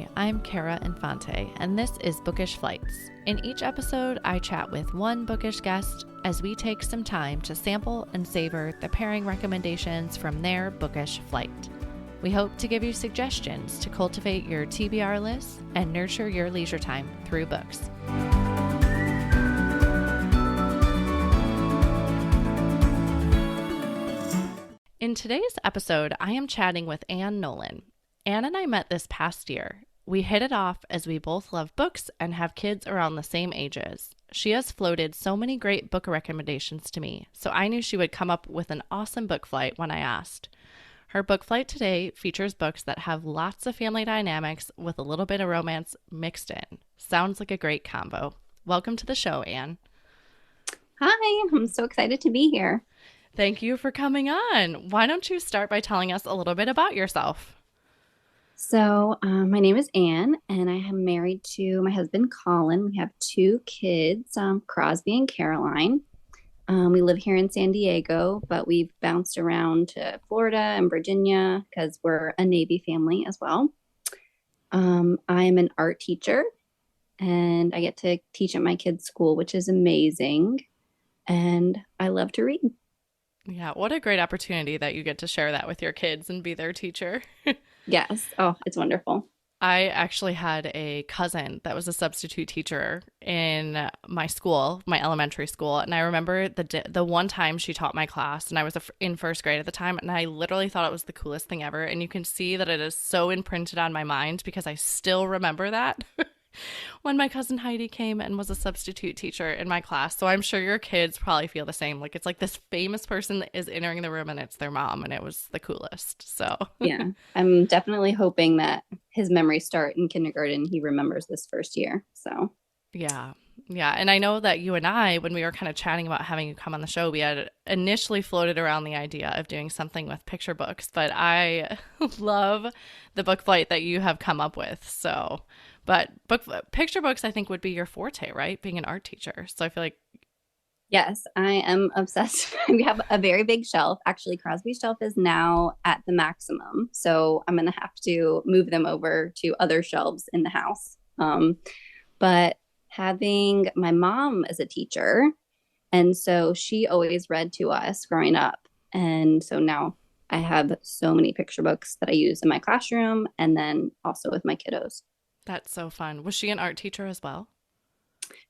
Hi, I'm Kara Infante, and this is Bookish Flights. In each episode, I chat with one bookish guest as we take some time to sample and savor the pairing recommendations from their bookish flight. We hope to give you suggestions to cultivate your TBR list and nurture your leisure time through books. In today's episode, I am chatting with Anne Nolan. Anne and I met this past year. We hit it off as we both love books and have kids around the same ages. She has floated so many great book recommendations to me, so I knew she would come up with an awesome book flight when I asked. Her book flight today features books that have lots of family dynamics with a little bit of romance mixed in. Sounds like a great combo. Welcome to the show, Anne. Hi, I'm so excited to be here. Thank you for coming on. Why don't you start by telling us a little bit about yourself? My name is Anne, and I am married to my husband, Colin. We have two kids, Crosby and Caroline. We live here in San Diego, but we've bounced around to Florida and Virginia because we're a Navy family as well. I am an art teacher, and I get to teach at my kids' school, which is amazing. And I love to read. Yeah, what a great opportunity that you get to share that with your kids and be their teacher. Yes. Oh, it's wonderful. I actually had a cousin that was a substitute teacher in my school, my elementary school, and I remember the one time she taught my class, and I was in first grade at the time, and I literally thought it was the coolest thing ever, and you can see that it is so imprinted on my mind because I still remember that. When my cousin Heidi came and was a substitute teacher in my class. So I'm sure your kids probably feel the same. Like it's like this famous person that is entering the room and it's their mom, and it was the coolest. So Yeah, I'm definitely hoping that his memories start in kindergarten. He remembers this first year. So yeah. Yeah. And I know that you and I, when we were kind of chatting about having you come on the show, we had initially floated around the idea of doing something with picture books, but I love the book flight that you have come up with. So but picture books, I think, would be your forte, right? Being an art teacher. So I feel like. yes, I am obsessed. We have a very big shelf. Actually, Crosby's shelf is now at the maximum. So I'm going to have to move them over to other shelves in the house. But having my mom as a teacher, and so she always read to us growing up. And so now I have so many picture books that I use in my classroom and then also with my kiddos. That's so fun. Was she an art teacher as well?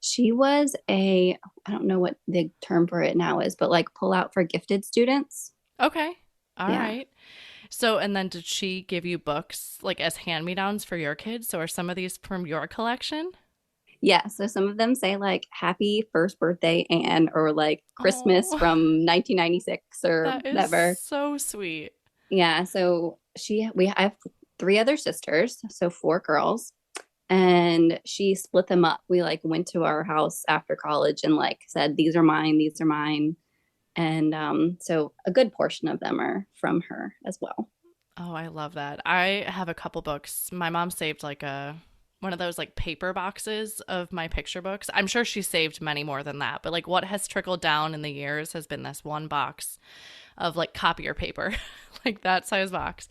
She was I don't know what the term for it now is, but like pull out for gifted students. Okay. All Yeah. right. So, and then did she give you books like as hand-me-downs for your kids? So are some of these from your collection? Yeah. So some of them say like happy first birthday, Anne, or like Christmas Oh, from 1996 or that is whatever. so sweet. Yeah. So we have three other sisters, so four girls. And she split them up. We like went to our house after college and like said, these are mine, these are mine. And so a good portion of them are from her as well. Oh, I love that. I have a couple books. My mom saved like one of those like paper boxes of my picture books. I'm sure she saved many more than that, but like what has trickled down in the years has been this one box of like copier paper, like that size box.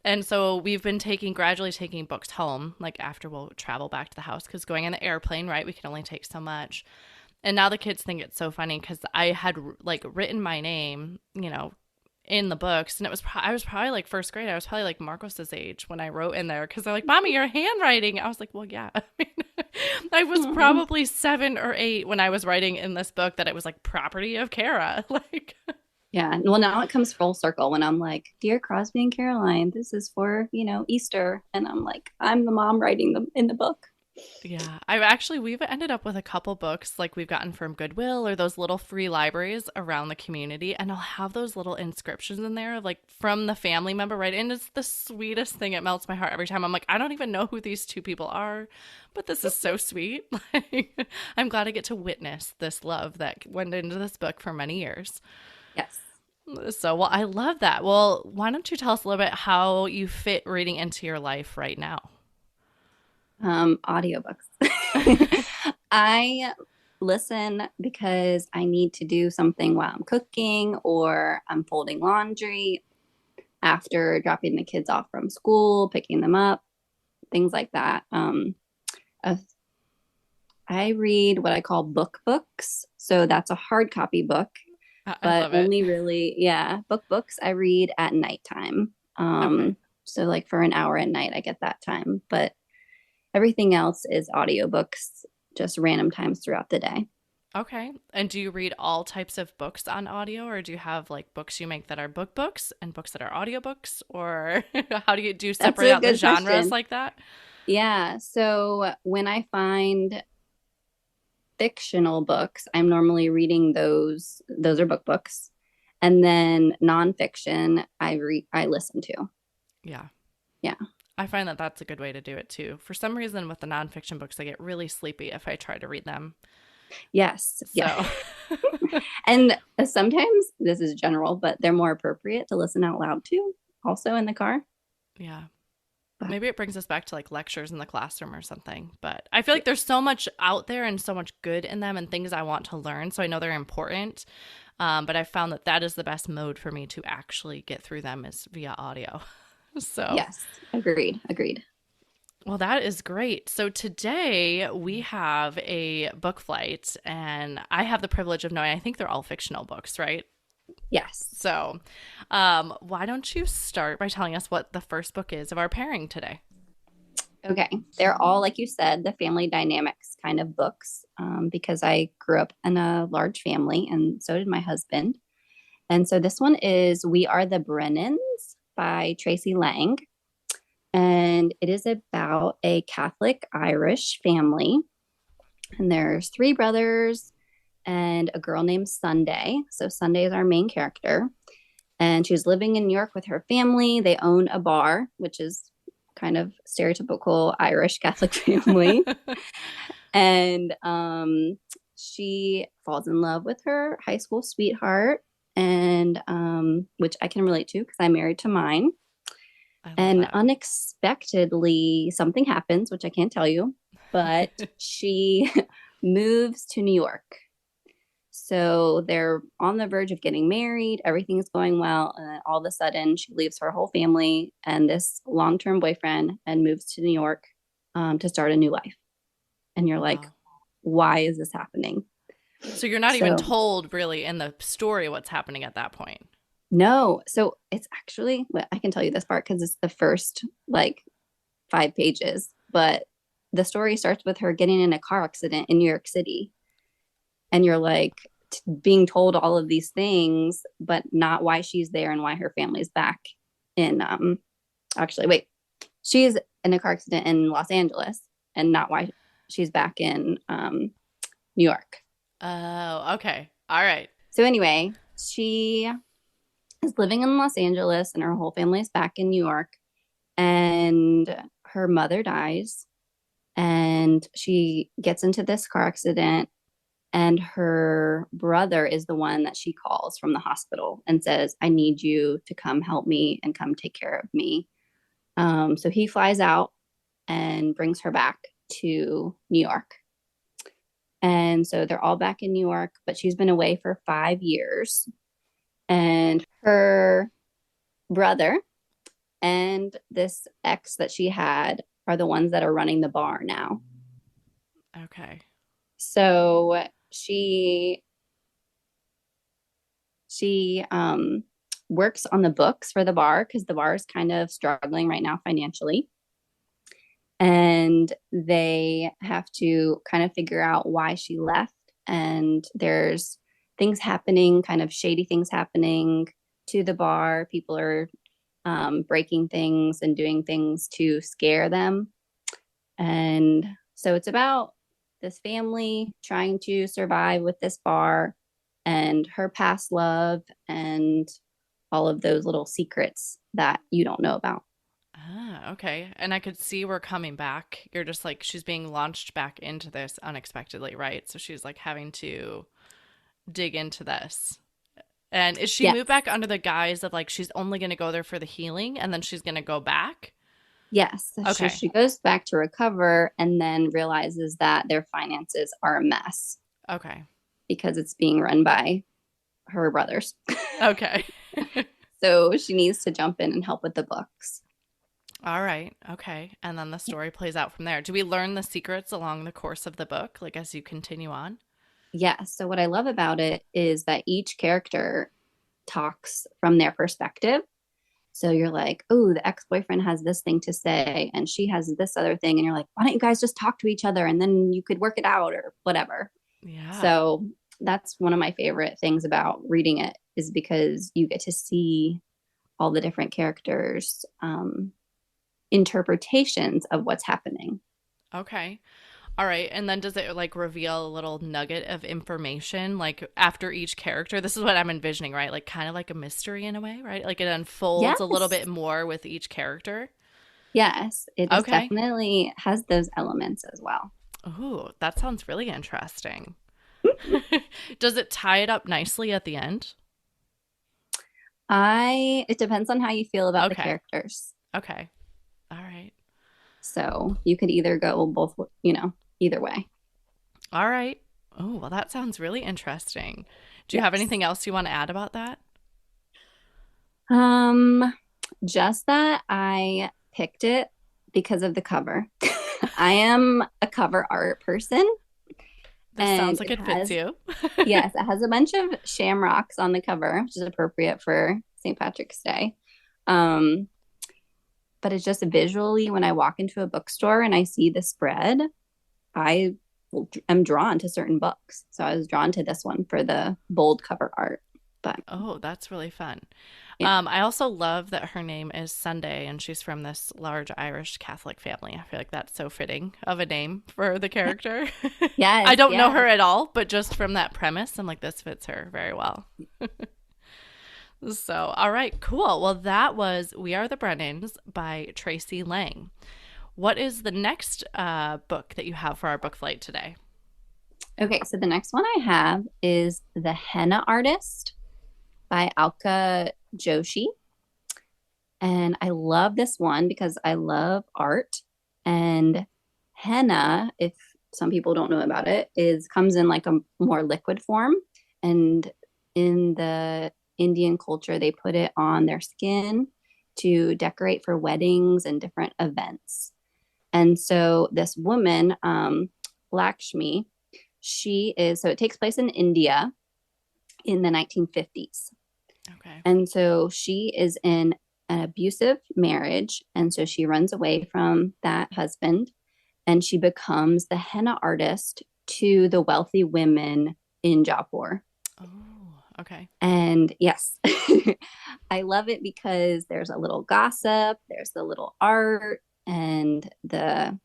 And so we've been gradually taking books home, like after we'll travel back to the house, because going in the airplane, right, we can only take so much. And now the kids think it's so funny because I had like written my name, in the books, and I was probably like first grade. I was probably like Marcos's age when I wrote in there because they're like, "Mommy, your handwriting." I was like, "Well, yeah." I was probably 7 or 8 when I was writing in this book that it was like property of Kara, like. Yeah. Well, now it comes full circle when I'm like, Dear Crosby and Caroline, this is for, Easter. And I'm like, I'm the mom writing them in the book. Yeah, we've ended up with a couple books like we've gotten from Goodwill or those little free libraries around the community, and I'll have those little inscriptions in there of like from the family member, right? And it's the sweetest thing. It melts my heart every time. I'm like, I don't even know who these two people are, but this is so sweet. Like, I'm glad I get to witness this love that went into this book for many years. Yes. So, well, I love that. Well, why don't you tell us a little bit how you fit reading into your life right now? Audiobooks. I listen because I need to do something while I'm cooking or I'm folding laundry after dropping the kids off from school, picking them up. things like that. Uh, I read what I call books. So that's a hard copy book, I but love it. only really, yeah, books I read at nighttime. Okay. So like for an hour at night, I get that time. But everything else is audiobooks, just random times throughout the day. Okay. And do you read all types of books on audio, or do you have like books you make that are books and books that are audiobooks? Or how do you That's separate a out the good genres question. like that? Yeah. So when I find fictional books, I'm normally reading those. Those are books. And then nonfiction, I listen to. Yeah. Yeah. I find that that's a good way to do it too. For some reason, with the nonfiction books, I get really sleepy if I try to read them. Yes. Yeah. So, And sometimes this is general, but they're more appropriate to listen out loud to also in the car. yeah. But Maybe it brings us back to like lectures in the classroom or something. But I feel like there's so much out there and so much good in them and things I want to learn. So I know they're important. But I found that that is the best mode for me to actually get through them is via audio. So, yes, agreed. Agreed. well, that is great. So today we have a book flight, and I have the privilege of knowing I think they're all fictional books, right? Yes. So, why don't you start by telling us what the first book is of our pairing today? Okay. They're all, like you said, the family dynamics kind of books because I grew up in a large family and so did my husband. And so this one is We Are the Brennans by Tracy Lang. And it is about a Catholic Irish family. And there's three brothers and a girl named Sunday. So Sunday is our main character. And she's living in New York with her family. They own a bar, which is kind of stereotypical Irish Catholic family. And she falls in love with her high school sweetheart, and which I can relate to because I'm married to mine. I love And that. unexpectedly, something happens, which I can't tell you, but she moves to New York. So they're on the verge of getting married. Everything's going well. And then all of a sudden, she leaves her whole family and this long term boyfriend and moves to New York to start a new life. And you're like, Wow. why is this happening? So you're not even So, told really in the story what's happening at that point. no. So it's actually, well, I can tell you this part because it's the first like 5 pages. But the story starts with her getting in a car accident in New York City. And you're like being told all of these things, but not why she's there and why her family's back in, actually, wait, she's in a car accident in Los Angeles and not why she's back in New York. Oh, okay. All right. So, anyway, she is living in Los Angeles and her whole family is back in New York. And her mother dies and she gets into this car accident. And her brother is the one that she calls from the hospital and says, I need you to come help me and come take care of me. So he flies out and brings her back to New York. And so they're all back in New York, but she's been away for 5 years. And her brother and this ex that she had are the ones that are running the bar now. Okay. So she works on the books for the bar because the bar is kind of struggling right now financially. And they have to kind of figure out why she left. And there's things happening, kind of shady things happening to the bar. People are breaking things and doing things to scare them. And so it's about this family trying to survive with this bar and her past love and all of those little secrets that you don't know about. Ah, okay. And I could see we're coming back. You're just like, she's being launched back into this unexpectedly, right? So she's like having to dig into this. And is she Yes. moved back under the guise of like she's only going to go there for the healing and then she's going to go back? Yes. So Okay. she goes back to recover and then realizes that their finances are a mess Okay. because it's being run by her brothers. Okay. So she needs to jump in and help with the books. All right. Okay. And then the story plays out from there. Do we learn the secrets along the course of the book, like as you continue on? Yeah. So what I love about it is that each character talks from their perspective. So you're like, oh, the ex-boyfriend has this thing to say and she has this other thing. And you're like, why don't you guys just talk to each other and then you could work it out or whatever. Yeah. So that's one of my favorite things about reading it is because you get to see all the different characters' interpretations of what's happening. Okay. All right. And then does it like reveal a little nugget of information like after each character? This is what I'm envisioning, right? Like kind of like a mystery in a way, right? Like it unfolds a little Yes. bit more with each character. Yes. It is Okay. definitely has those elements as well. Ooh, that sounds really interesting. Does it tie it up nicely at the end? It depends on how you feel about the Okay. characters. Okay. All right. So you could either go both, either way. All right. Oh, well, that sounds really interesting. Do you have Yes. anything else you want to add about that? Um, just that I picked it because of the cover. I am a cover art person This and sounds like it fits you. yes, it has a bunch of shamrocks on the cover, which is appropriate for St. Patrick's Day. Um, but it's just visually when I walk into a bookstore and I see the spread, I am drawn to certain books. So I was drawn to this one for the bold cover art. But Oh, that's really fun. yeah. I also love that her name is Sunday and she's from this large Irish Catholic family. I feel like that's so fitting of a name for the character. I Yes, don't know yes. her at all, but just from that premise, I'm like, this fits her very well. So, all right, cool. Well, that was We Are the Brennans by Tracy Lang. What is the next book that you have for our book flight today? Okay, so the next one I have is The Henna Artist by Alka Joshi. And I love this one because I love art. And henna, if some people don't know about it, is comes in like a more liquid form. And in the Indian culture, they put it on their skin to decorate for weddings and different events. And so this woman, Lakshmi, so it takes place in India in the 1950s. Okay. And so she is in an abusive marriage. And so she runs away from that husband and she becomes the henna artist to the wealthy women in Jaipur. Oh, okay. And yes, I love it because there's a little gossip, there's the little art, and the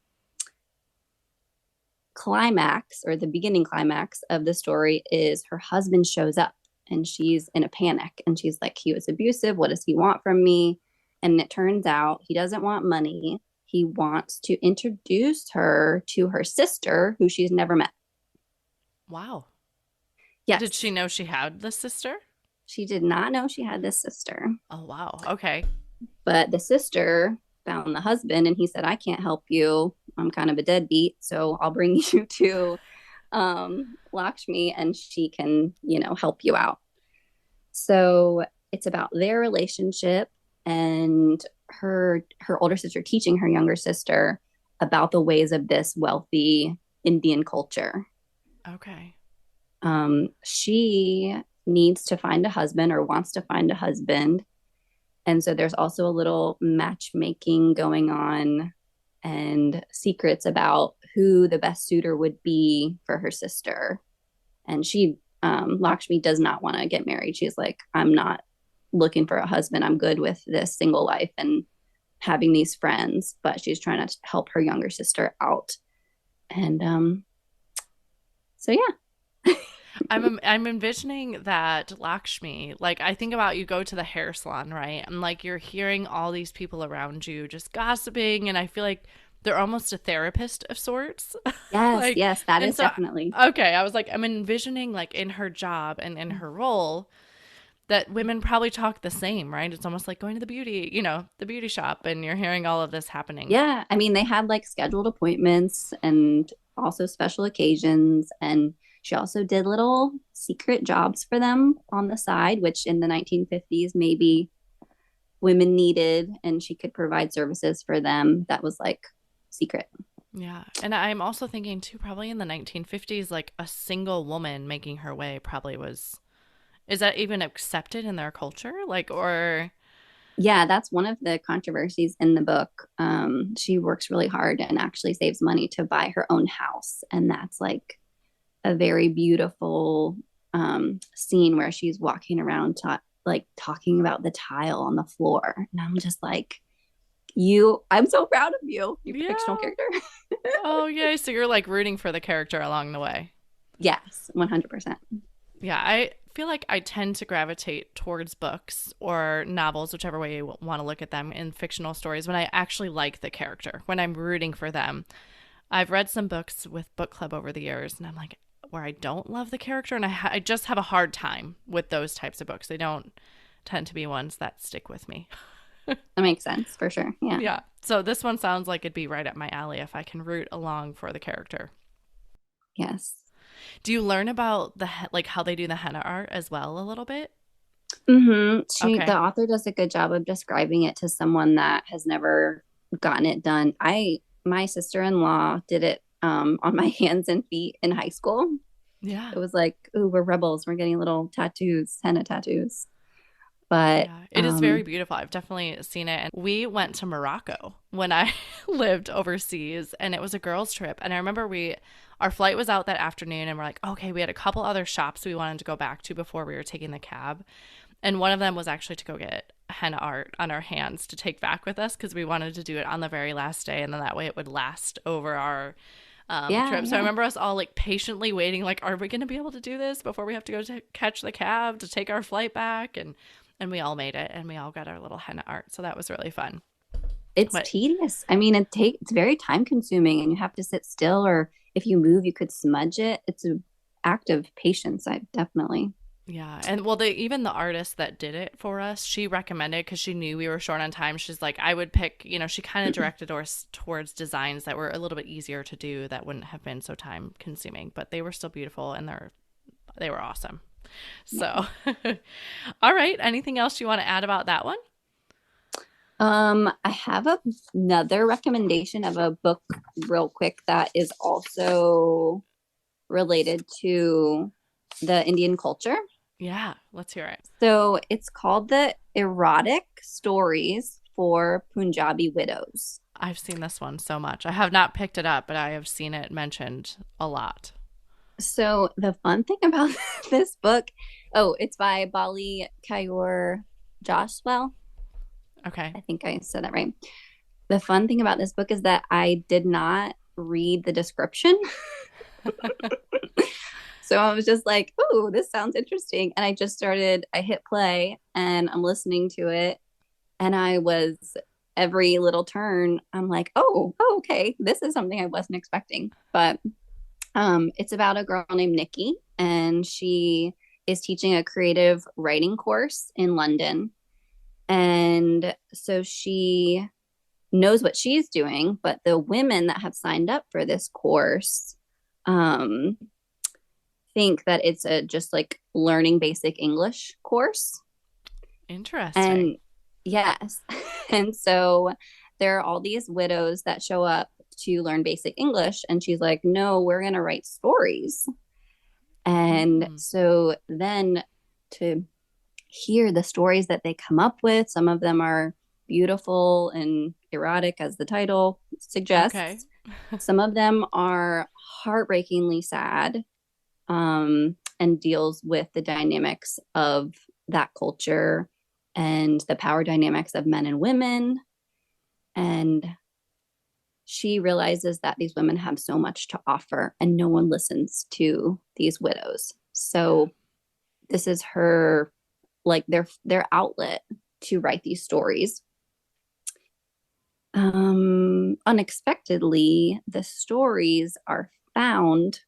climax or the beginning climax of the story is her husband shows up and she's in a panic and she's like, he was abusive. What does he want from me? And it turns out he doesn't want money. He wants to introduce her to her sister who she's never met. Wow. Did Yes, she know she had this sister? she did not know she had this sister, Oh, wow. Okay. but the sister found the husband and he said, I can't help you. I'm kind of a deadbeat. So I'll bring you to Lakshmi and she can, help you out. So it's about their relationship and her older sister teaching her younger sister about the ways of this wealthy Indian culture. Okay. She needs to find a husband or wants to find a husband. And so there's also a little matchmaking going on and secrets about who the best suitor would be for her sister. And Lakshmi does not want to get married. She's like, I'm not looking for a husband. I'm good with this single life and having these friends, but she's trying to help her younger sister out. And so yeah. I'm envisioning that Lakshmi, like I think about you go to the hair salon, right? And like you're hearing all these people around you just gossiping and I feel like they're almost a therapist of sorts. Yes, Like yes, that and is so definitely. okay, I was like I'm envisioning like in her job and in her role that women probably talk the same, right? It's almost like going to the beauty shop and you're hearing all of this happening. Yeah, I mean, they had like scheduled appointments and also special occasions. And she also did little secret jobs for them on the side, which in the 1950s maybe women needed and she could provide services for them that was like secret. Yeah. And I'm also thinking too, probably in the 1950s, like a single woman making her way probably was, is that even accepted in their culture? Like, or, Yeah, that's one of the controversies in the book. She works really hard and actually saves money to buy her own house. And that's like a very beautiful scene where she's walking around like talking about the tile on the floor. And I'm just like, I'm so proud of you, you fictional yeah. character. Oh, yeah. So you're like rooting for the character along the way. Yes, 100%. Yeah. I feel like I tend to gravitate towards books or novels, whichever way you want to look at them, in fictional stories when I actually like the character, when I'm rooting for them. I've read some books with book club over the years, and I'm like, where I don't love the character, and I just have a hard time with those types of books. They don't tend to be ones that stick with me. That makes sense for sure. Yeah. Yeah. So this one sounds like it'd be right up my alley if I can root along for the character. Yes. Do you learn about like how they do the henna art as well a little bit? The Okay. author does a good job of describing it to someone that has never gotten it done. My sister-in-law did it on my hands and feet in high school. Yeah. It was like, ooh, we're rebels. We're getting little tattoos, henna tattoos. But Yeah, it is very beautiful. I've definitely seen it. And we went to Morocco when I lived overseas, and it was a girls' trip. And I remember our flight was out that afternoon, and we're like, okay, we had a couple other shops we wanted to go back to before we were taking the cab. And one of them was actually to go get henna art on our hands to take back with us because we wanted to do it on the very last day. And then that way it would last over our yeah, trip. So I yeah. remember us all like patiently waiting, like, are we going to be able to do this before we have to go to catch the cab to take our flight back? And we all made it, and we all got our little henna art. So that was really fun. It's But tedious. I mean, it's very time consuming and you have to sit still or if you move, you could smudge it. It's an act of patience, I definitely. yeah, and well, even the artist that did it for us, she recommended because she knew we were short on time. She's like, I would pick, she kind of directed us towards designs that were a little bit easier to do that wouldn't have been so time consuming, but they were still beautiful and they were awesome. So, all right. Anything else you want to add about that one? I have another recommendation of a book real quick that is also related to the Indian culture. Yeah, let's hear it. So it's called The Erotic Stories for Punjabi Widows. I've seen this one so much. I have not picked it up, but I have seen it mentioned a lot. So the fun thing about this book, oh, it's by Bali Kaur Joswell. Okay. I think I said that right. The fun thing about this book is that I did not read the description. So I was just like, oh, this sounds interesting. And I hit play and I'm listening to it. And every little turn, I'm like, oh, okay, this is something I wasn't expecting. But it's about a girl named Nikki, and she is teaching a creative writing course in London. And so she knows what she's doing, but the women that have signed up for this course um, think that it's a just like learning basic English course. Interesting. And yes, and so there are all these widows that show up to learn basic English, and she's like, no, we're going to write stories. And Mm, so then to hear the stories that they come up with, some of them are beautiful and erotic, as the title okay. suggests. Some of them are heartbreakingly sad and deals with the dynamics of that culture and the power dynamics of men and women. And she realizes that these women have so much to offer and no one listens to these widows. Yeah. So this is her like their outlet to write these stories. Unexpectedly, the stories are found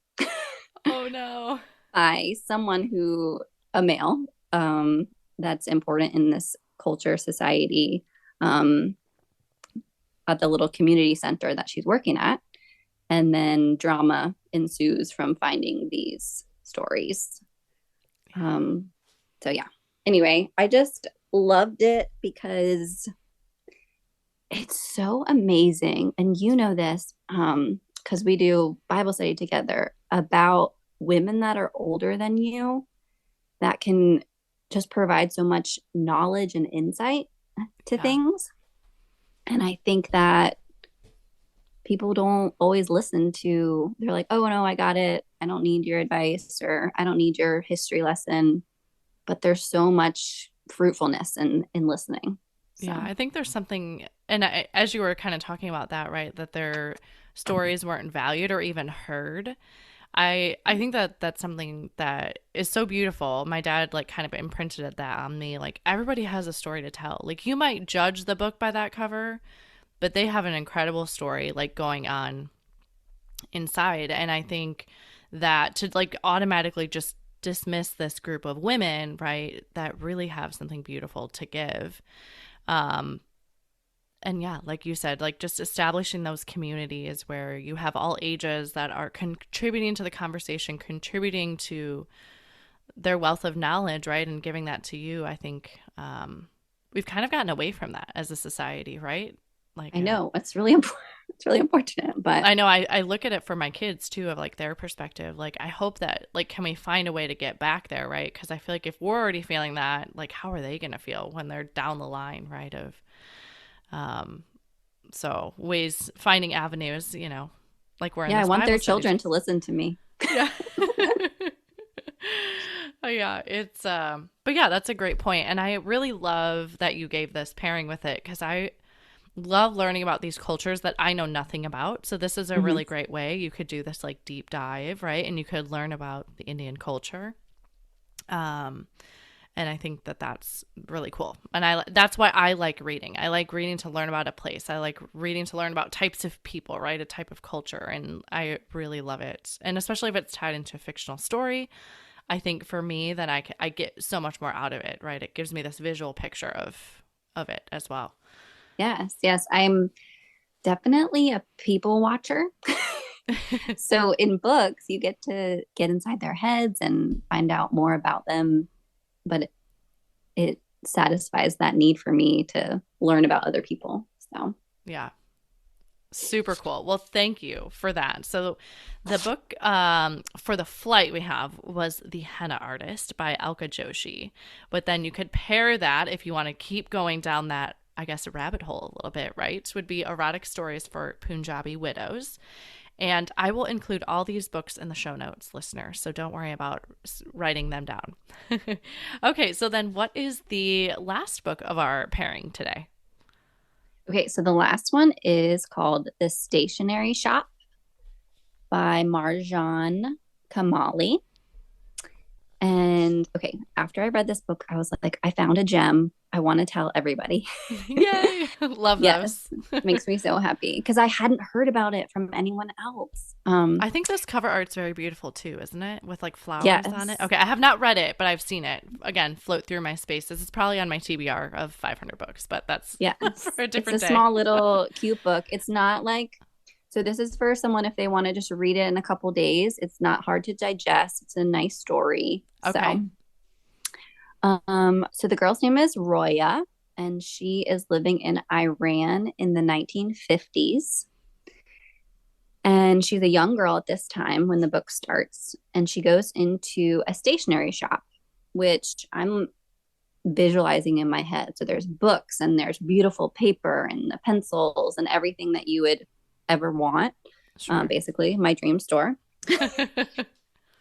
Oh no. by someone a male, that's important in this culture, society, um, at the little community center that she's working at. And then drama ensues from finding these stories. Yeah. So yeah. Anyway, I just loved it because it's so amazing. And you know this, because we do Bible study together about women that are older than you that can just provide so much knowledge and insight to Yeah. things. And I think that people don't always listen to, they're like, oh no, I got it. I don't need your advice, or I don't need your history lesson. But there's so much fruitfulness in listening. So Yeah, I think there's something, and as you were kind of talking about that, right, that their stories weren't valued or even heard. I think that that's something that is so beautiful. My dad like kind of imprinted that on me. Like everybody has a story to tell. Like you might judge the book by that cover, but they have an incredible story like going on inside. And I think that to like automatically just dismiss this group of women, right, that really have something beautiful to give. Um, and yeah, like you said, like just establishing those communities where you have all ages that are contributing to the conversation, contributing to their wealth of knowledge, right, and giving that to you. I think we've kind of gotten away from that as a society, right? Like, I know it's really important. It's really important, but I know I look at it for my kids too, of like their perspective. Like, I hope that, like, can we find a way to get back there, right? Because I feel like if we're already feeling that, like, how are they going to feel when they're down the line, right? Um, so ways, finding avenues, like we're in yeah, I this want Bible their study. children to listen to me. Yeah. Oh, yeah, but yeah, that's a great point. And I really love that you gave this pairing with it because I love learning about these cultures that I know nothing about. So this is a Mhm. really great way. You could do this like deep dive, right? And you could learn about the Indian culture. Um, and I think that that's really cool. And that's why I like reading. I like reading to learn about a place. I like reading to learn about types of people, right? A type of culture, and I really love it. And especially if it's tied into a fictional story, I think for me that I get so much more out of it, right? It gives me this visual picture of it as well. Yes, yes, I'm definitely a people watcher. So in books, you get to get inside their heads and find out more about them, but it satisfies that need for me to learn about other people. So, Yeah. Super cool. Well, thank you for that. So, the book for the flight we have was The Henna Artist by Alka Joshi. But then you could pair that if you want to keep going down that, I guess, rabbit hole a little bit, right? Would be Erotic Stories for Punjabi Widows. And I will include all these books in the show notes, listeners. So don't worry about writing them down. Okay, so then what is the last book of our pairing today? okay, so the last one is called The Stationery Shop by Marjan Kamali. And okay, after I read this book, I was like, I found a gem. I want to tell everybody. Yay! Love Yes, those. makes me so happy because I hadn't heard about it from anyone else. I think this cover art's very beautiful too, isn't it? With like flowers on it. Yes, Okay, I have not read it, but I've seen it again float through my spaces. It's probably on my TBR of 500 books, but that's for yes. a It's a different day. small little cute book. It's not like, so this is for someone if they want to just read it in a couple days. It's not hard to digest. It's a nice story. Okay. So the girl's name is Roya, and she is living in Iran in the 1950s. And she's a young girl at this time when the book starts, and she goes into a stationery shop, which I'm visualizing in my head. So there's books and there's beautiful paper and the pencils and everything that you would ever want. Sure. Basically, my dream store.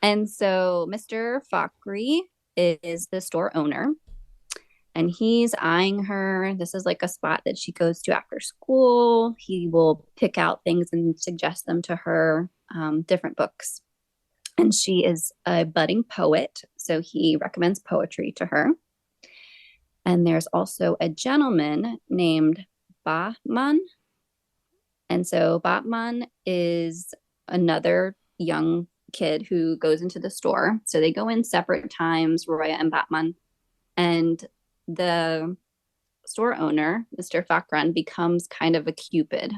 And so Mr. Fakri is the store owner, and he's eyeing her. This is like a spot that she goes to after school. He will pick out things and suggest them to her, different books. And she is a budding poet, so he recommends poetry to her. And there's also a gentleman named Bahman. And so Bahman is another young kid who goes into the store. So they go in separate times, Roya and Bahman. And the store owner, Mr. Fakran, becomes kind of a cupid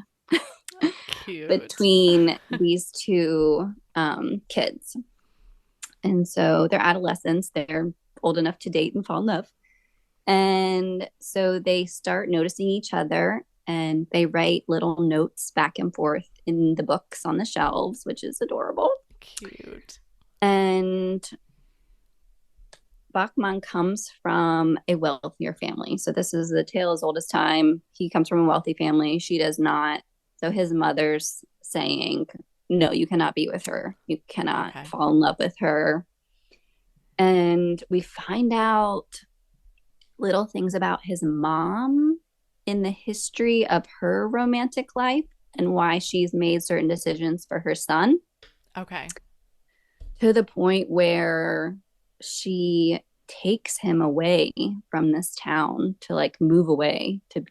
Cute. between these two kids. And so they're adolescents, they're old enough to date and fall in love. And so they start noticing each other and they write little notes back and forth in the books on the shelves, which is adorable. Cute. And Bachman comes from a wealthier family. So this is the tale as old as time. He comes from a wealthy family. She does not. So his mother's saying, no, you cannot be with her. You cannot Okay. fall in love with her. And we find out little things about his mom in the history of her romantic life and why she's made certain decisions for her son Okay. to the point where she takes him away from this town to like move away to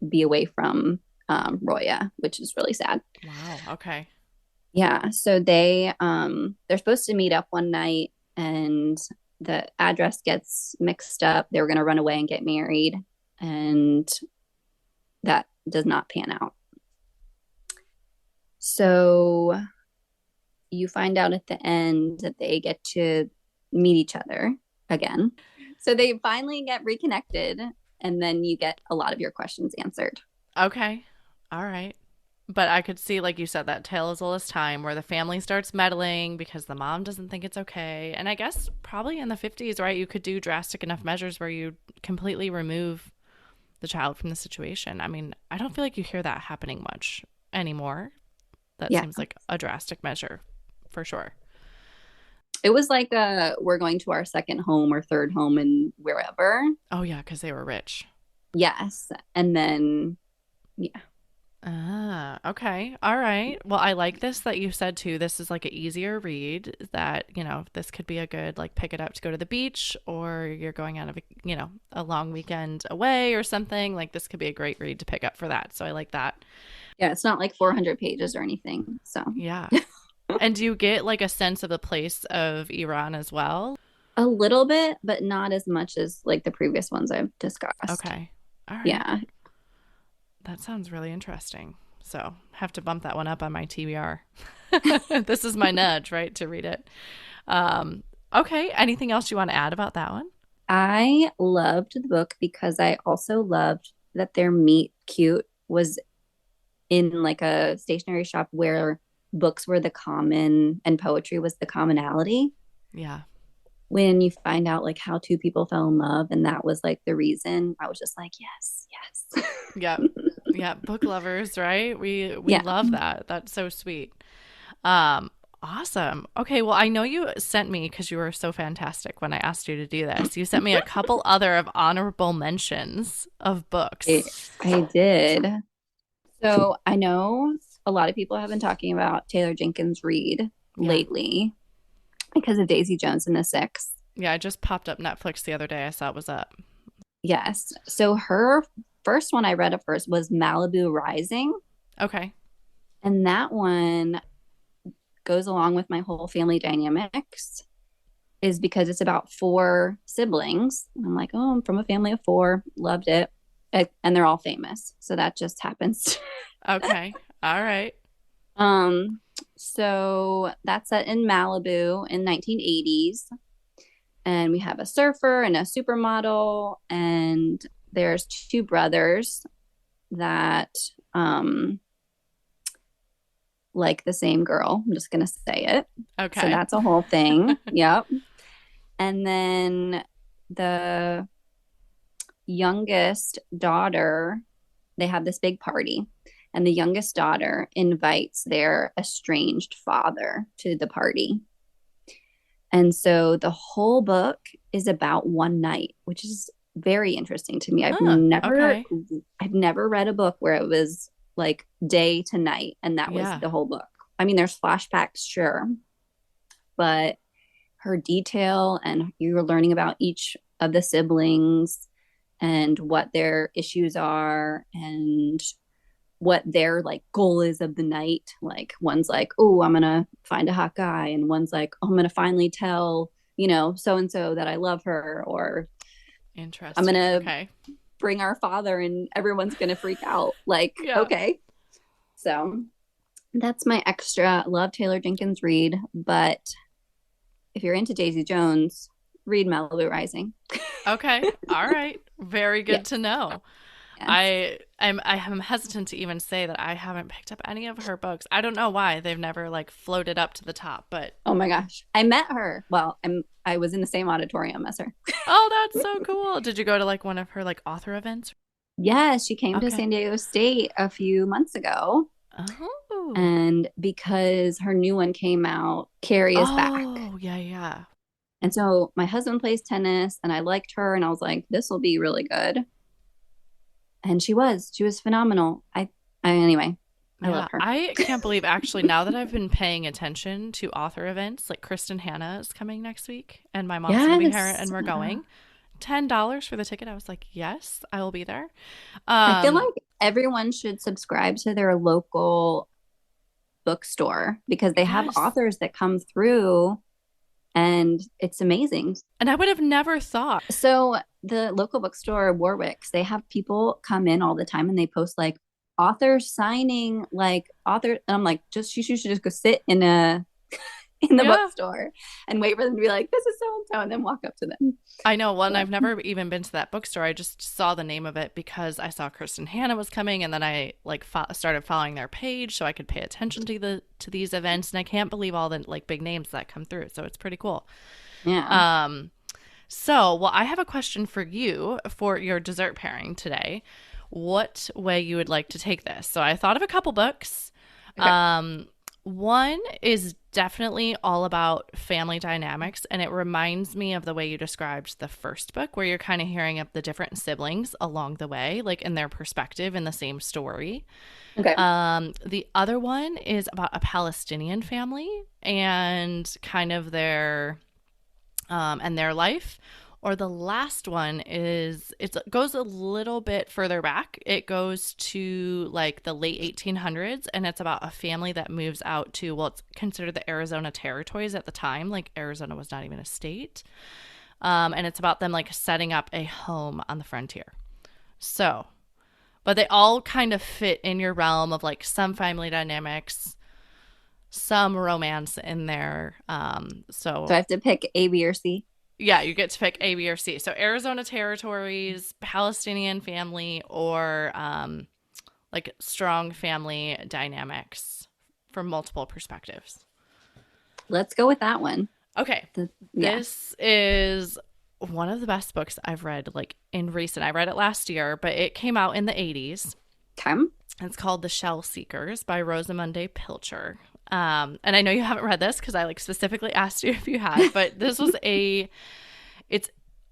be away from Roya, which is really sad. Wow. Okay. Yeah, so they're supposed to meet up one night and the address gets mixed up. They were going to run away and get married and that does not pan out. So you find out at the end that they get to meet each other again. So they finally get reconnected, and then you get a lot of your questions answered. Okay. All right. But I could see, like you said, that tale as old as time where the family starts meddling because the mom doesn't think it's okay. And I guess probably in the 50s, right, you could do drastic enough measures where you completely remove the child from the situation. I mean, I don't feel like you hear that happening much anymore. That Yeah. seems like a drastic measure for sure. It was like we're going to our second home or third home and wherever. Oh, yeah, because they were rich. Yes. And then, yeah. Ah, okay. All right. Well, I like this that you said too. This is like an easier read that, this could be a good like pick it up to go to the beach or you're going out of, a long weekend away or something. Like this could be a great read to pick up for that. So I like that. Yeah. It's not like 400 pages or anything. So Yeah. And do you get like a sense of the place of Iran as well? a little bit, but not as much as like the previous ones I've discussed. Okay. All right. Yeah. That sounds really interesting. So have to bump that one up on my TBR. This is my nudge, right, to read it. Okay. Anything else you want to add about that one? I loved the book because I also loved that their meet cute was in like a stationery shop where books were the common and poetry was the commonality. Yeah. When you find out like how two people fell in love and that was like the reason, I was just like, yes, yes. Yeah. Yeah. Book lovers, right? We Yeah. love that. That's so sweet. Um, awesome. Okay, well, I know you sent me because you were so fantastic when I asked you to do this. You sent me a couple other of honorable mentions of I, books. I did. So I know a lot of people have been talking about Taylor Jenkins Reid Yeah. lately because of Daisy Jones and the Six. Yeah, I just popped up Netflix the other day. I saw it was up. Yes. So her first one I read at first was Malibu Rising. Okay. And that one goes along with my whole family dynamics is because it's about four siblings. And I'm like, oh, I'm from a family of four, loved it. And they're all famous. So that just happens. Okay. All right. um, so that's set in Malibu in 1980s. And we have a surfer and a supermodel, and there's two brothers that like the same girl. I'm just gonna say it. So Okay. that's a whole thing. Yep. And then the youngest daughter, they have this big party, and the youngest daughter invites their estranged father to the party. And so the whole book is about one night, which is very interesting to me. Huh. Okay. I've never read a book where it was like day to night and that was Yeah. the whole book. I mean, there's flashbacks, sure, but her detail and you're learning about each of the siblings and what their issues are and what their like goal is of the night. Like one's like, oh, I'm gonna find a hot guy, and one's like, oh, I'm gonna finally tell, so and so that I love her, or I'm Interesting. gonna Okay. bring our father and everyone's gonna freak out. Like, Yeah. okay. So that's my extra. Love Taylor Jenkins Reid, but if you're into Daisy Jones, read Malibu Rising. Okay. All right. Very Yeah. good to know. Yes. I am hesitant to even say that I haven't picked up any of her books. I don't know why they've never like floated up to the top, but Oh my gosh. I met her. Well, I was in the same auditorium as her. oh, that's so cool. Did you go to like one of her like author events? Yes, she came to Okay. San Diego State a few months ago. Oh. And because her new one came out, Carrie is back. Oh, yeah, yeah. And so my husband plays tennis and I liked her and I was like, this will be really good. And she was phenomenal. Anyway, I love Yeah, her. I can't believe actually now that I've been paying attention to author events, like Kristen Hanna is coming next week, and my mom's gonna be here, Yes. and we're going. $10 for the ticket. I was like, yes, I will be there. I feel Um, like everyone should subscribe to their local bookstore because they have yes, authors that come through and it's amazing. and I would have never thought. So the local bookstore Warwick's, they have people come in all the time and they post like authors signing like author and I'm like, just you should just go sit in a in the Yeah, bookstore and wait for them to be like, this is so and so, and then walk up to them. I know. One, But I've never even been to that bookstore. I just saw the name of it because I saw Kristen Hanna was coming, and then I like started following their page so I could pay attention to these events. And I can't believe all the like big names that come through. So it's pretty cool. yeah. Um, so well, I have a question for you for your dessert pairing today. What way you would like to take this? So I thought of a couple books. Okay. Um, One is definitely all about family dynamics, and it reminds me of the way you described the first book, where you're kind of hearing of the different siblings along the way, like in their perspective in the same story. Okay. The other one is about a Palestinian family and kind of their and their life. Or the last one is it goes a little bit further back. It goes to like the late 1800s, and it's about a family that moves out to, well, it's considered the Arizona territories at the time. Like Arizona was not even a state. And it's about them like setting up a home on the frontier. So, but they all kind of fit in your realm of like some family dynamics, some romance in there. So I So have to pick A, B, or C. yeah, you get to pick A, B, or C. So Arizona territories, Palestinian family, or like strong family dynamics from multiple perspectives. Let's go with that one. Okay, Yeah. this is one of the best books I've read like in recent. I read it last year, but it came out in the 80s. Come. It's called The Shell Seekers by Rosamunde Pilcher. And I know you haven't read this because I like specifically asked you if you had, but it's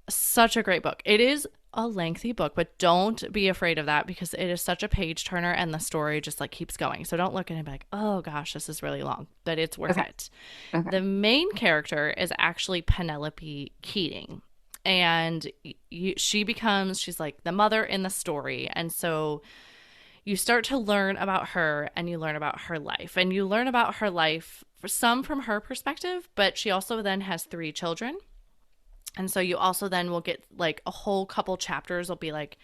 such a great book. It is a lengthy book, but don't be afraid of that because it is such a page turner and the story just like keeps going. So don't look at it and be like, oh gosh, this is really long, but it's worth Okay. it. Okay. The main character is actually Penelope Keating. And she's like the mother in the story. And so you start to learn about her and you learn about her life. And you learn about her life, for some from her perspective, but she also then has 3 children. And so you also then will get like a whole couple chapters will be like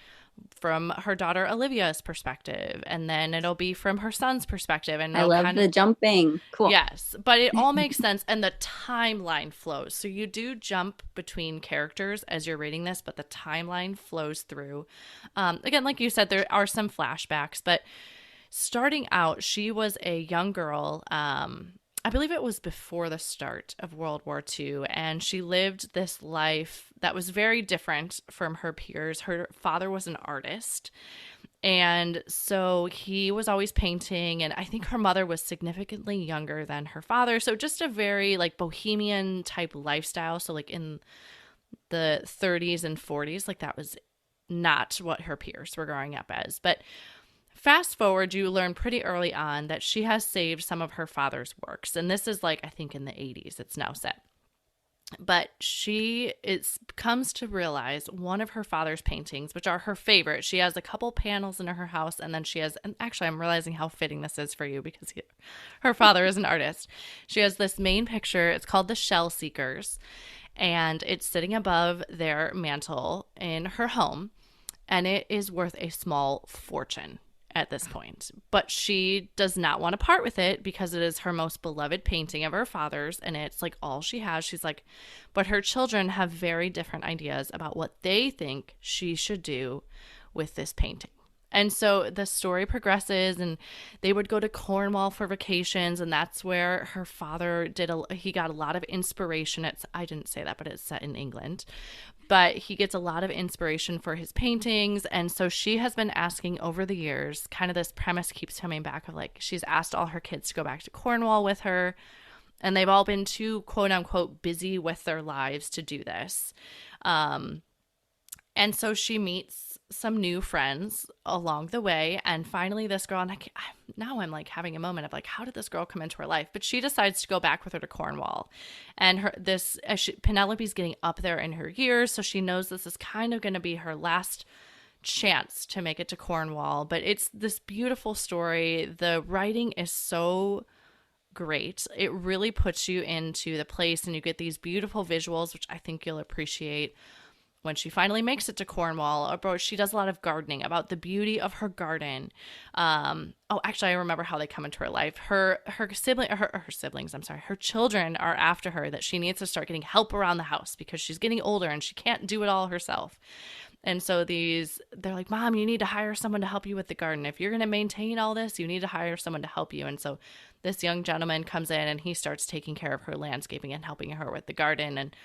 from her daughter Olivia's perspective, and then it'll be from her son's perspective, and I it'll love kind of the jumping. Cool. yes, but it all makes sense and the timeline flows. So you do jump between characters as you're reading this, but the timeline flows through. Again, like you said, there are some flashbacks, but starting out, she was a young girl. I believe it was before the start of World War II, and she lived this life that was very different from her peers. Her father was an artist, and so he was always painting, and I think her mother was significantly younger than her father. So just a very like bohemian type lifestyle. So like in the 30s and 40s, like that was not what her peers were growing up as. But fast forward, you learn pretty early on that she has saved some of her father's works. And this is like, I think in the 80s, it's now set. But comes to realize one of her father's paintings, which are her favorite. She has a couple panels in her house, and then she has, and actually, I'm realizing how fitting this is for you because her father is an artist. She has this main picture. It's called The Shell Seekers, and it's sitting above their mantle in her home, and it is worth a small fortune. at this point. But she does not want to part with it because it is her most beloved painting of her father's, and it's like all she has. She's like, but her children have very different ideas about what they think she should do with this painting. And so the story progresses, and they would go to Cornwall for vacations, and that's where her father he got a lot of inspiration. I didn't say that, but it's set in England. But he gets a lot of inspiration for his paintings. And so she has been asking over the years, kind of this premise keeps coming back of like, she's asked all her kids to go back to Cornwall with her. And they've all been too, quote unquote, busy with their lives to do this. And so she meets some new friends along the way. And finally, this girl, and now I'm like having a moment of like, how did this girl come into her life? But she decides to go back with her to Cornwall. And Penelope's getting up there in her years. So she knows this is kind of going to be her last chance to make it to Cornwall. But it's this beautiful story. The writing is so great. It really puts you into the place, and you get these beautiful visuals, which I think you'll appreciate when she finally makes it to Cornwall. She does a lot of gardening, about the beauty of her garden. Actually, I remember how they come into her life. Her siblings, her children are after her, that she needs to start getting help around the house because she's getting older and she can't do it all herself. And so they're like, Mom, you need to hire someone to help you with the garden. If you're going to maintain all this, you need to hire someone to help you. And so this young gentleman comes in and he starts taking care of her landscaping and helping her with the garden. And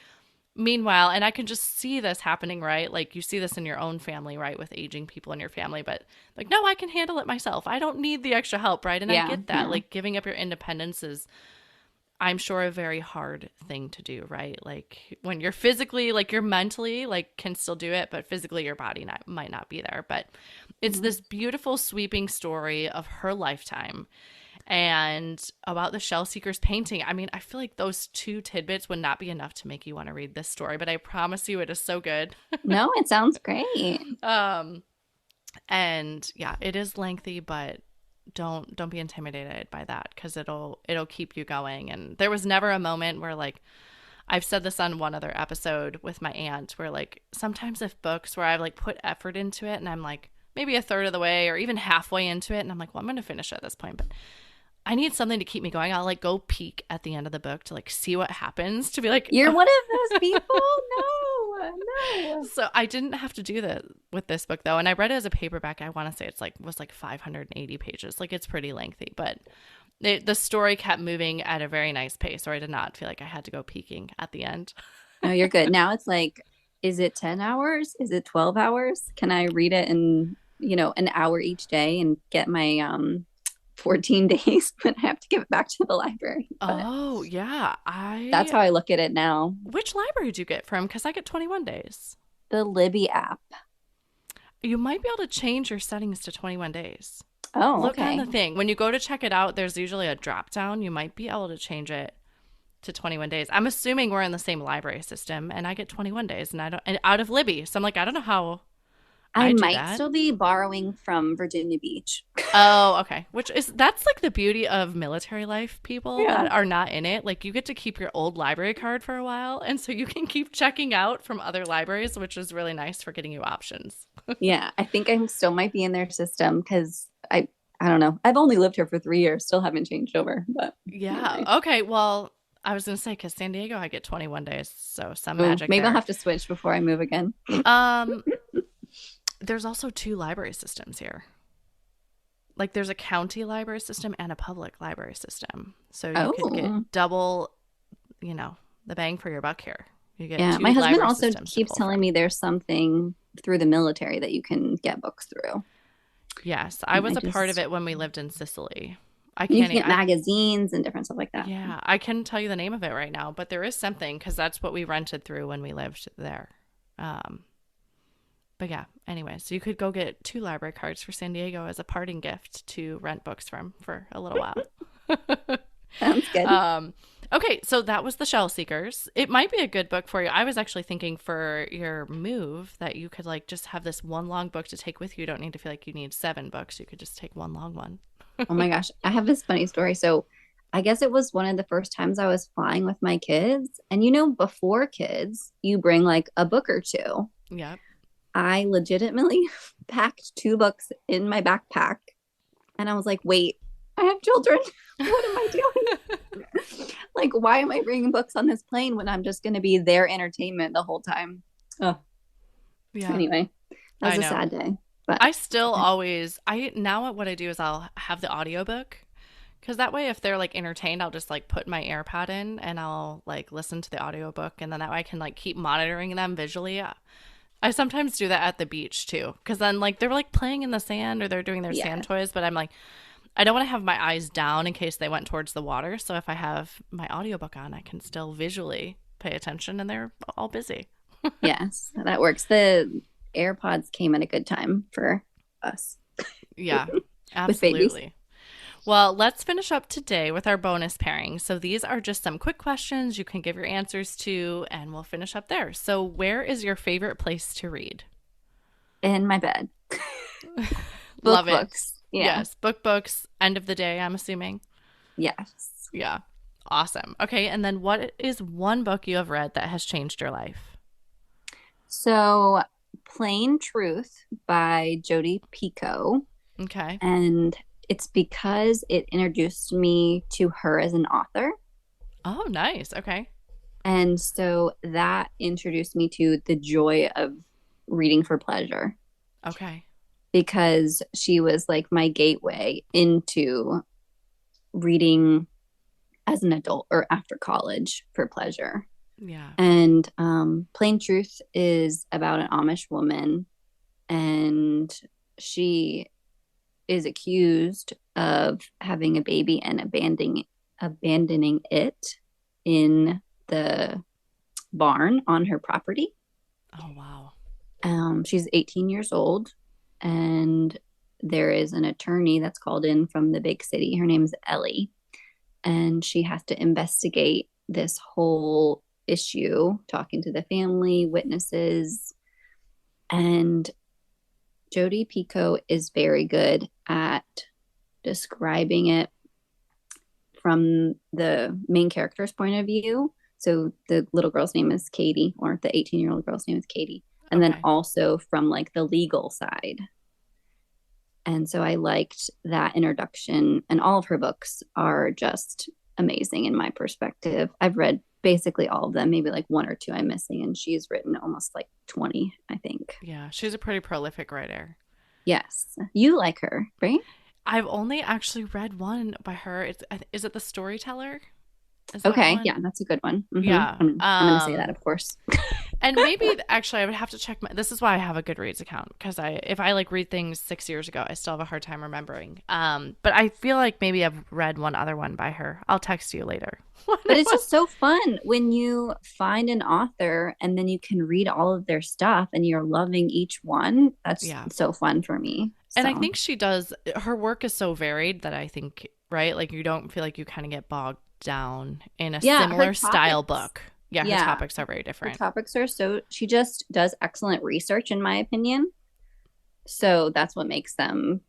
meanwhile, and I can just see this happening, right? Like you see this in your own family, right? With aging people in your family, but like, no, I can handle it myself. I don't need the extra help, right? And I get that. Yeah. Like giving up your independence is, I'm sure, a very hard thing to do, right? Like when you're physically, like you're mentally, like can still do it, but physically your body might not be there. But it's this beautiful sweeping story of her lifetime. And about the Shell Seeker's painting. I mean, I feel like those two tidbits would not be enough to make you want to read this story, but I promise you it is so good. No, it sounds great. And yeah, it is lengthy, but don't be intimidated by that, because it'll keep you going. And there was never a moment where, like, I've said this on one other episode with my aunt, where like sometimes if books where I've like put effort into it and I'm like maybe a third of the way or even halfway into it and I'm like, well, I'm going to finish at this point, but I need something to keep me going. I'll like go peek at the end of the book to like see what happens, to be like, you're one of those people. No. So I didn't have to do that with this book though. And I read it as a paperback. I want to say was like 580 pages. Like it's pretty lengthy, but the story kept moving at a very nice pace, or I did not feel like I had to go peeking at the end. Oh, you're good. Now it's like, is it 10 hours? Is it 12 hours? Can I read it in, an hour each day and get my 14 days, but I have to give it back to the library? But oh, yeah. That's how I look at it now. Which library do you get from? Because I get 21 days. The Libby app. You might be able to change your settings to 21 days. Oh, Look okay. on the thing. When you go to check it out, there's usually a drop down. You might be able to change it to 21 days. I'm assuming we're in the same library system, and I get 21 days and out of Libby. So I'm like, I don't know how I might still be borrowing from Virginia Beach. Oh, okay. That's like the beauty of military life, people that are not in it. Like you get to keep your old library card for a while, and so you can keep checking out from other libraries, which is really nice for getting you options. Yeah, I think I still might be in their system because I don't know. I've only lived here for 3 years, still haven't changed over. But yeah. Anyway. Okay. Well, I was gonna say, because San Diego, I get 21 days, so some magic. Maybe there. I'll have to switch before I move again. There's also 2 library systems here. Like there's a county library system and a public library system. So you could get double, the bang for your buck here. You get 2 my husband also systems keeps telling me there's something through the military that you can get books through. Yes, I was a part of it when we lived in Sicily. You can get magazines and different stuff like that. Yeah, I couldn't tell you the name of it right now, but there is something, because that's what we rented through when we lived there. But yeah, anyway, so you could go get 2 library cards for San Diego as a parting gift to rent books from for a little while. Sounds good. Okay, so that was The Shell Seekers. It might be a good book for you. I was actually thinking for your move that you could like just have this one long book to take with you. You don't need to feel like you need 7 books. You could just take one long one. Oh my gosh, I have this funny story. So I guess it was one of the first times I was flying with my kids. And before kids, you bring like a book or 2. Yeah. I legitimately packed 2 books in my backpack And I was like, wait, I have children. What am I doing? Like, why am I bringing books on this plane when I'm just going to be their entertainment the whole time? Oh, Yeah, anyway, that was I a know. sad day. But I still always I now what I do is I'll have the audiobook because that way if they're like entertained, I'll just like put my AirPod in and I'll like listen to the audiobook and then that way I can like keep monitoring them visually. I sometimes do that at the beach too because then like they're like playing in the sand or they're doing their sand yes, toys, but I'm like I don't want to have my eyes down in case they went towards the water. So if I have my audiobook on, I can still visually pay attention and they're all busy. yes, that works. The AirPods came at a good time for us Yeah, with babies. absolutely. Well, let's finish up today with our bonus pairing. So these are just some quick questions you can give your answers to, and we'll finish up there. So, where is your favorite place to read? In my bed. Love it. Books. Yeah. Yes, books, end of the day, I'm assuming. Yes. Yeah, awesome. Okay, and then what is one book you have read that has changed your life? So, Plain Truth by Jodi Picoult. Okay. And it's because it introduced me to her as an author. Oh, nice. Okay. And so that introduced me to the joy of reading for pleasure Okay. because she was like my gateway into reading as an adult or after college for pleasure. Yeah. And Plain Truth is about an Amish woman, and she is accused of having a baby and abandoning it in the barn on her property. Oh, wow. She's 18 years old, and there is an attorney that's called in from the big city. Her name's Ellie, and she has to investigate this whole issue, talking to the family, witnesses, and Jodi Picoult is very good at describing it from the main character's point of view. So the little girl's name is Katie, or the 18-year-old girl's name is Katie. And then Okay. also from like the legal side. And so I liked that introduction. And all of her books are just amazing in my perspective. I've read basically all of them, maybe like one or two I'm missing. And she's written almost like 20, I think. Yeah, she's a pretty prolific writer. Yes. You like her, right? I've only actually read one by her. Is it The Storyteller? Is that Okay. one? Yeah, that's a good one. Yeah. I'm going to say that, of course. And maybe actually I would have to check this is why I have a Goodreads account because if I like read things 6 years ago, I still have a hard time remembering. But I feel like maybe I've read one other one by her. I'll text you later. But it's just so fun when you find an author and then you can read all of their stuff and you're loving each one. That's Yeah. so fun for me. And I So, think her work is so varied that I think, right? Like you don't feel like you kind of get bogged down in a yeah, her similar style topics. book. Yeah, her Yeah, topics are very her different. topics are so, she just does excellent research, in my opinion. So that's what makes them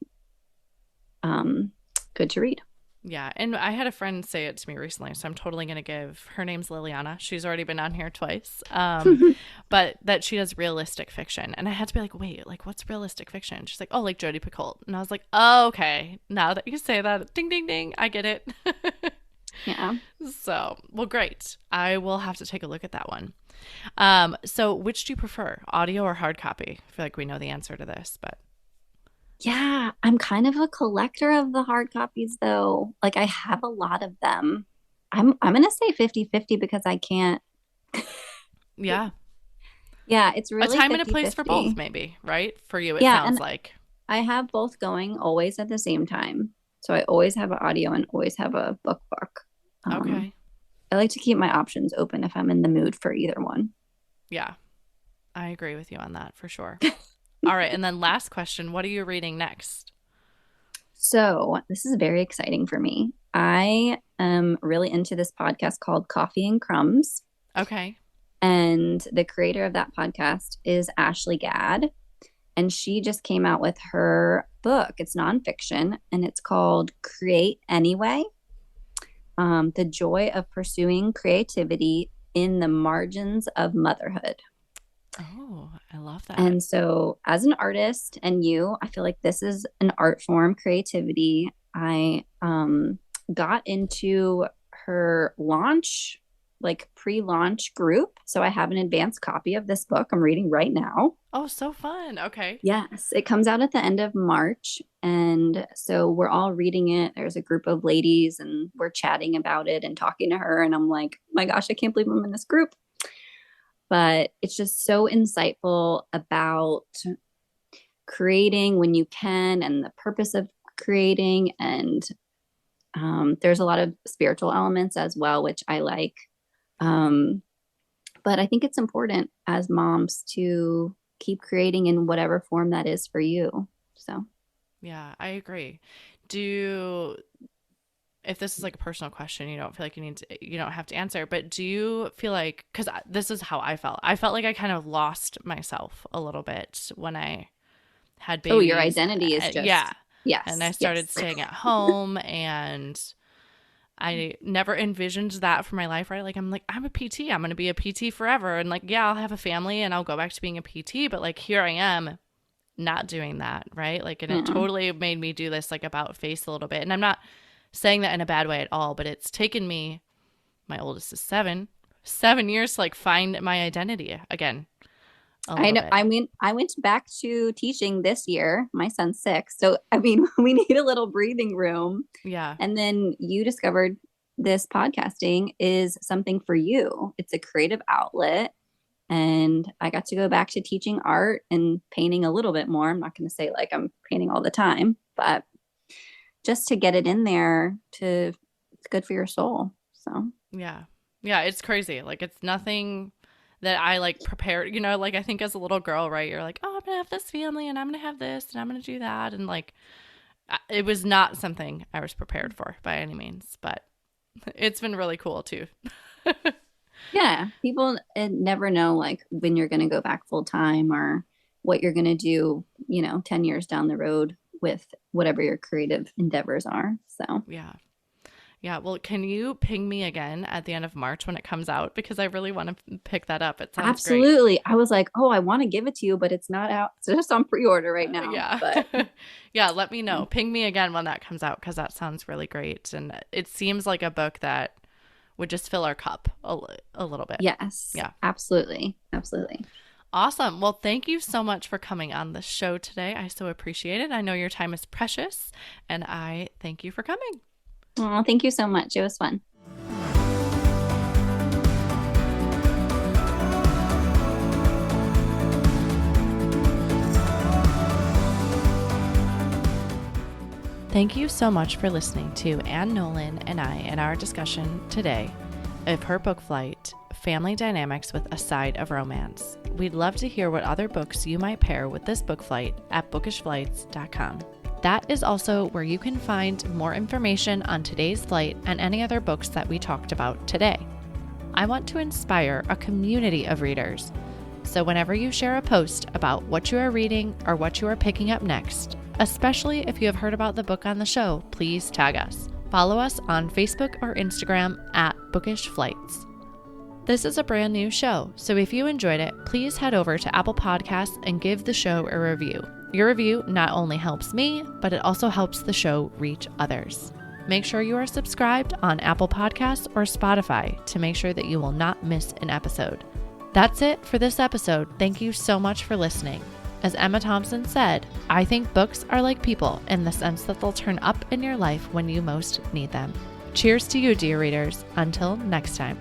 good to read. Yeah, and I had a friend say it to me recently, so I'm totally going to give her name's Liliana. She's already been on here twice. But that she does realistic fiction. And I had to be like, wait, like what's realistic fiction? She's like, oh, like Jodi Picoult. And I was like, oh, okay. Now that you say that, ding, ding, ding, I get it. Yeah. So, well, great. I will have to take a look at that one. So which do you prefer, audio or hard copy? I feel like we know the answer to this, but Yeah, I'm kind of a collector of the hard copies though. Like I have a lot of them. I'm gonna say 50-50 because I can't. yeah, Yeah, it's a really time and a place for both, 50-50. maybe, right? For you, it Yeah, sounds and like. I have both going always at the same time. So I always have an audio and always have a book. Um, Okay. I like to keep my options open if I'm in the mood for either one. Yeah, I agree with you on that for sure. All right. And then last question, what are you reading next? So this is very exciting for me. I am really into this podcast called Coffee and Crumbs. Okay. And the creator of that podcast is Ashley Gadd. And she just came out with her book. It's nonfiction and it's called Create Anyway, The Joy of Pursuing Creativity in the Margins of Motherhood. Oh, I love that. And so, as an artist and I feel like this is an art form, creativity. I got into her launch, like pre-launch group. So I have an advanced copy of this book I'm reading right now. Oh, so fun. Okay. Yes, it comes out at the end of March. And so we're all reading it. There's a group of ladies and we're chatting about it and talking to her. And I'm like, my gosh, I can't believe I'm in this group. But it's just so insightful about creating when you can and the purpose of creating. And there's a lot of spiritual elements as well, which I like. But I think it's important as moms to keep creating in whatever form that is for you. So, Yeah, I agree. Do if this is like a personal question, you don't feel like you don't have to answer, but do you feel like, because this is how I felt. I felt like I kind of lost myself a little bit when I had oh, your babies. identity is Yeah. just, yes, And I started yes. staying at home and I never envisioned that for my life, right? Like, I'm a PT. I'm going to be a PT forever. And like, yeah, I'll have a family and I'll go back to being a PT. But like, here I am not doing that, right? Like, and it totally made me do this like about face a little bit. And I'm not saying that in a bad way at all, but it's taken me, my oldest is 7 years to like find my identity again. I know. Bit. I mean, I went back to teaching this year. My son's 6. So, I mean, we need a little breathing room. Yeah. And then you discovered this podcasting is something for you. It's a creative outlet. And I got to go back to teaching art and painting a little bit more. I'm not going to say like I'm painting all the time, but just to get it in there it's good for your soul. So, yeah. Yeah. It's crazy. Like, it's nothing that I like prepared, like I think as a little girl, right? You're like, oh, I'm going to have this family and I'm going to have this and I'm going to do that. And like, it was not something I was prepared for by any means, but it's been really cool too. yeah. People never know like when you're going to go back full time or what you're going to do, 10 years down the road with whatever your creative endeavors are. So, yeah. Yeah, well, can you ping me again at the end of March when it comes out? Because I really want to pick that up. It sounds absolutely. great. I was like, oh, I want to give it to you, but it's not out. It's just on pre-order right now. Yeah. But yeah, let me know. Ping me again when that comes out because that sounds really great. And it seems like a book that would just fill our cup a little bit. Yes. Yeah. Absolutely. Absolutely. Awesome. Well, thank you so much for coming on the show today. I so appreciate it. I know your time is precious, and I thank you for coming. Oh, thank you so much. It was fun. Thank you so much for listening to Anne Nolan and I in our discussion today of her book flight, Family Dynamics with a Side of Romance. We'd love to hear what other books you might pair with this book flight at bookishflights.com. That is also where you can find more information on today's flight and any other books that we talked about today. I want to inspire a community of readers. So whenever you share a post about what you are reading or what you are picking up next, especially if you have heard about the book on the show, please tag us. Follow us on Facebook or Instagram at Bookish Flights. This is a brand new show, so if you enjoyed it, please head over to Apple Podcasts and give the show a review. Your review not only helps me, but it also helps the show reach others. Make sure you are subscribed on Apple Podcasts or Spotify to make sure that you will not miss an episode. That's it for this episode. Thank you so much for listening. As Emma Thompson said, I think books are like people in the sense that they'll turn up in your life when you most need them. Cheers to you, dear readers. Until next time.